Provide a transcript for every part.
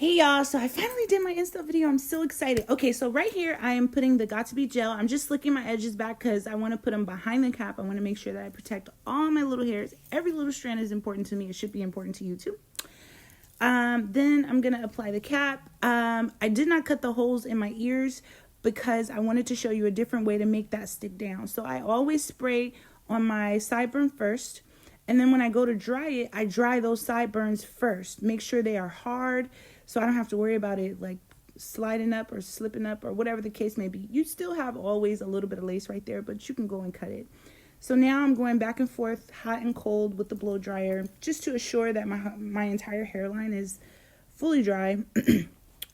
Hey y'all, so I finally did my Insta video. I'm so excited. Okay, so right here I am putting the Got2b gel. I'm just slicking my edges back because I want to put them behind the cap. I want to make sure that I protect all my little hairs. Every little strand is important to me. It should be important to you too. Then I'm going to apply the cap. I did not cut the holes in my ears because I wanted to show you a different way to make that stick down. So I always spray on my sideburn first. And then when I go to dry it, I dry those sideburns first. Make sure they are hard so I don't have to worry about it like sliding up or slipping up or whatever the case may be. You still have always a little bit of lace right there, but you can go and cut it. So now I'm going back and forth, hot and cold with the blow dryer, just to assure that my entire hairline is fully dry.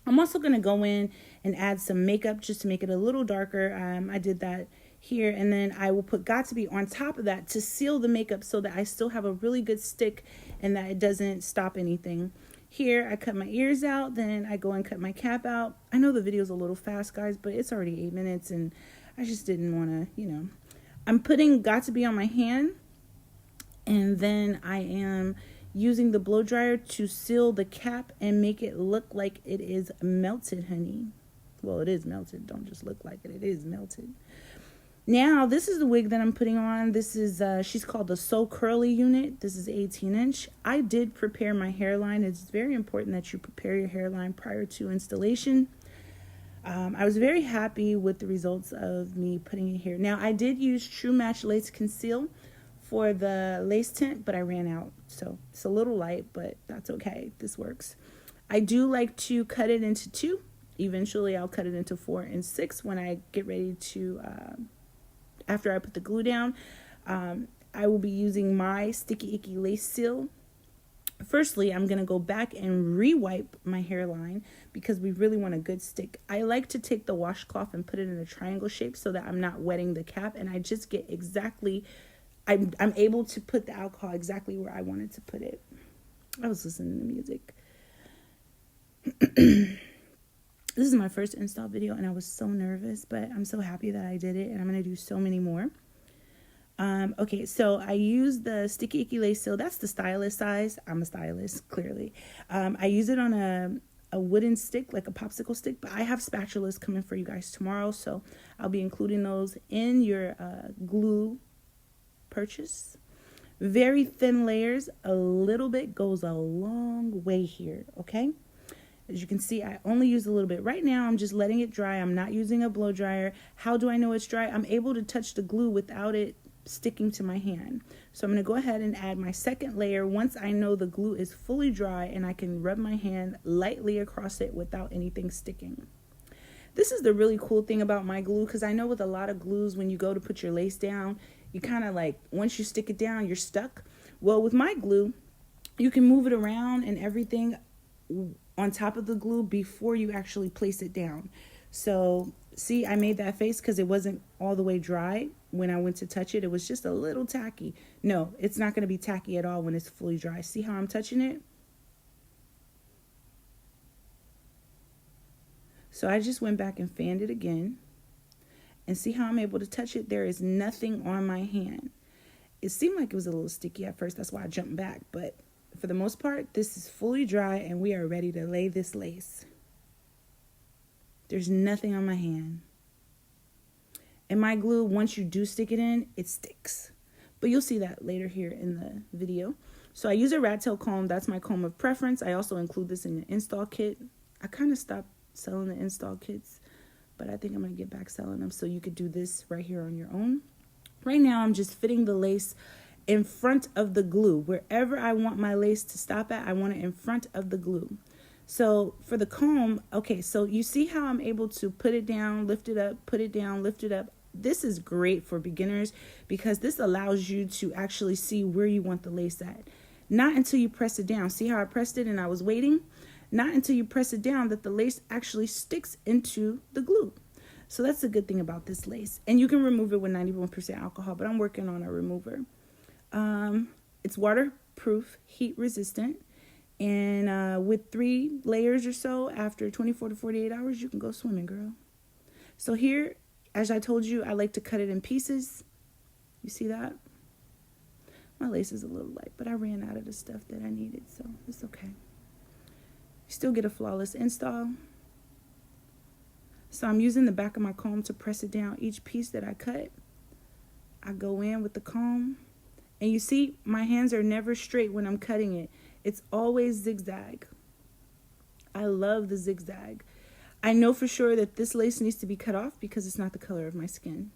I'm also going to go in and add some makeup just to make it a little darker. I did that here, and then I will put Got2b on top of that to seal the makeup so that I still have a really good stick and that it doesn't stop anything. Here, I cut my ears out, then I go and cut my cap out. I know the video's a little fast, guys, but it's already 8 minutes, and I just didn't want to, I'm putting Got2b on my hand, and then I am using the blow dryer to seal the cap and make it look like it is melted, honey. Well, it is melted. Don't just look like it. It is melted. Now, this is the wig that I'm putting on. This is, she's called the So Curly unit. This is 18-inch. I did prepare my hairline. It's very important that you prepare your hairline prior to installation. I was very happy with the results of me putting it here. Now, I did use True Match Lace Conceal for the lace tint, but I ran out. So it's a little light, but that's okay. This works. I do like to cut it into 2. Eventually, I'll cut it into 4 and 6 when I get ready to... after I put the glue down. I will be using my Sticky Icky Lace Seal. Firstly, I'm going to go back and re-wipe my hairline because we really want a good stick. I like to take the washcloth and put it in a triangle shape so that I'm not wetting the cap, and I just get exactly, I'm able to put the alcohol exactly where I wanted to put it. I was listening to music. This is my first install video, and I was so nervous, but I'm so happy that I did it, and I'm going to do so many more. Okay, so I use the Sticky Icky Lace Seal. That's the stylist size. I'm a stylist, clearly. I use it on a wooden stick, like a popsicle stick, but I have spatulas coming for you guys tomorrow, so I'll be including those in your glue purchase. Very thin layers. A little bit goes a long way here, okay? As you can see, I only use a little bit. Right now, I'm just letting it dry. I'm not using a blow dryer. How do I know it's dry? I'm able to touch the glue without it sticking to my hand. So I'm going to go ahead and add my second layer once I know the glue is fully dry and I can rub my hand lightly across it without anything sticking. This is the really cool thing about my glue, because I know with a lot of glues, when you go to put your lace down, you kind of like, once you stick it down, you're stuck. Well, with my glue, you can move it around and everything on top of the glue before you actually place it down. So see, I made that face because it wasn't all the way dry when I went to touch it. It was just a little tacky. No, it's not going to be tacky at all when it's fully dry. See how I'm touching it? So I just went back and fanned it again, and see how I'm able to touch it? There is nothing on my hand. It seemed like it was a little sticky at first. That's why I jumped back, but for the most part, this is fully dry and we are ready to lay this lace. There's nothing on my hand. And my glue, once you do stick it in, it sticks. But you'll see that later here in the video. So I use a rat tail comb. That's my comb of preference. I also include this in the install kit. I kind of stopped selling the install kits, but I think I'm going to get back selling them so you could do this right here on your own. Right now, I'm just fitting the lace in front of the glue. Wherever I want my lace to stop at, I want it in front of the glue. So for the comb, okay, so you see how I'm able to put it down, lift it up, put it down, lift it up. This is great for beginners because this allows you to actually see where you want the lace at. Not until you press it down. See how I pressed it and I was waiting? Not until you press it down that the lace actually sticks into the glue. So that's the good thing about this lace. And you can remove it with 91% alcohol, but I'm working on a remover. It's waterproof, heat resistant, and with 3 layers or so, after 24 to 48 hours, you can go swimming, girl. So here, as I told you, I like to cut it in pieces. You see that? My lace is a little light, but I ran out of the stuff that I needed, so it's okay. still get a flawless install. So I'm using the back of my comb to press it down each piece that I cut. I go in with the comb, and you see my hands are never straight when I'm cutting it. It's always zigzag. I love the zigzag. I know for sure that this lace needs to be cut off because it's not the color of my skin.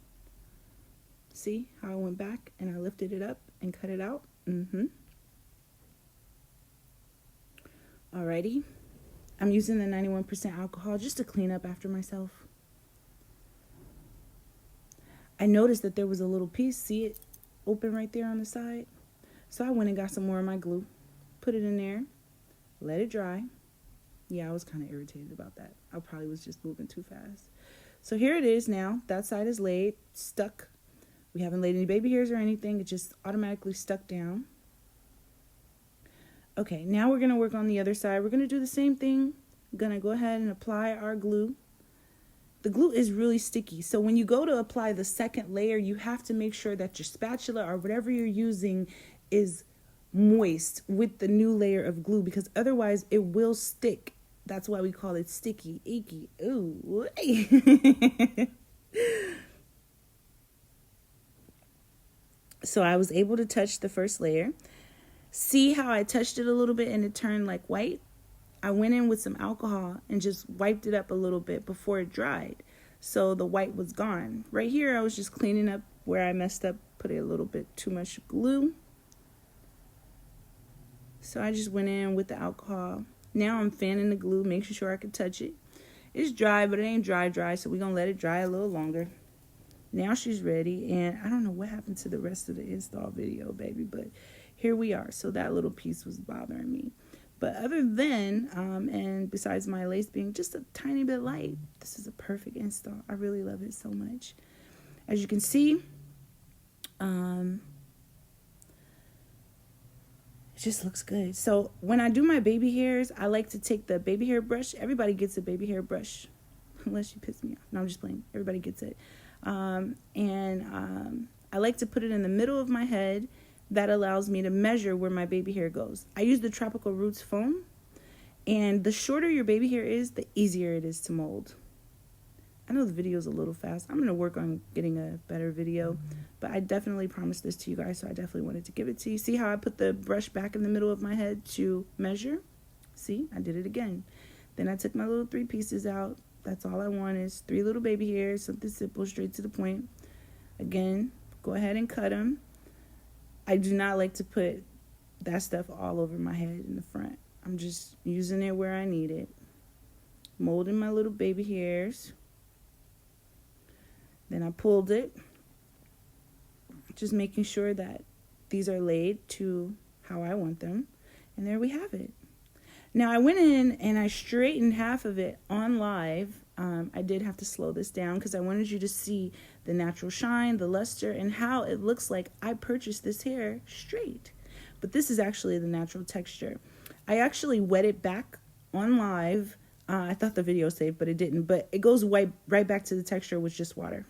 See how I went back and I lifted it up and cut it out? Alrighty. I'm using the 91% alcohol just to clean up after myself. I noticed that there was a little piece, see it open right there on the side? So I went and got some more of my glue, put it in there, let it dry. Yeah, I was kind of irritated about that. I probably was just moving too fast. So here it is now. That side is laid, stuck. We haven't laid any baby hairs or anything. It just automatically stuck down. Okay, now we're going to work on the other side. We're going to do the same thing. I'm going to go ahead and apply our glue. The glue is really sticky, so when you go to apply the second layer, you have to make sure that your spatula or whatever you're using is moist with the new layer of glue, because otherwise it will stick. That's why we call it sticky, icky. Ooh. So I was able to touch the first layer. See how I touched it a little bit and it turned like white? I went in with some alcohol and just wiped it up a little bit before it dried, so the white was gone. Right here I was just cleaning up where I messed up, put a little bit too much glue. So I just went in with the alcohol. Now I'm fanning the glue, making sure I can touch it. It's dry, but it ain't dry, so we're going to let it dry a little longer. Now she's ready, and I don't know what happened to the rest of the install video, baby, but here we are. So that little piece was bothering me. But other than, and besides my lace being just a tiny bit light, this is a perfect install. I really love it so much. As you can see, it just looks good. So when I do my baby hairs, I like to take the baby hair brush. Everybody gets a baby hair brush, unless you piss me off. No, I'm just playing. Everybody gets it. I like to put it in the middle of my head. That allows me to measure where my baby hair goes. I use the Tropical Roots foam, and the shorter your baby hair is, the easier it is to mold. I know the video is a little fast. I'm going to work on getting a better video, but I definitely promised this to you guys, so I definitely wanted to give it to you. See how I put the brush back in the middle of my head to measure? See, I did it again. Then I took my little 3 pieces out. That's all I want is 3 little baby hairs, something simple, straight to the point. Again, go ahead and cut them. I do not like to put that stuff all over my head in the front. I'm just using it where I need it. Molding my little baby hairs. Then I pulled it. Just making sure that these are laid to how I want them. And there we have it. Now I went in and I straightened half of it on live. I did have to slow this down because I wanted you to see the natural shine, the luster, and how it looks like I purchased this hair straight. But this is actually the natural texture. I actually wet it back on live. I thought the video saved, but it didn't. But it goes right back to the texture with just water.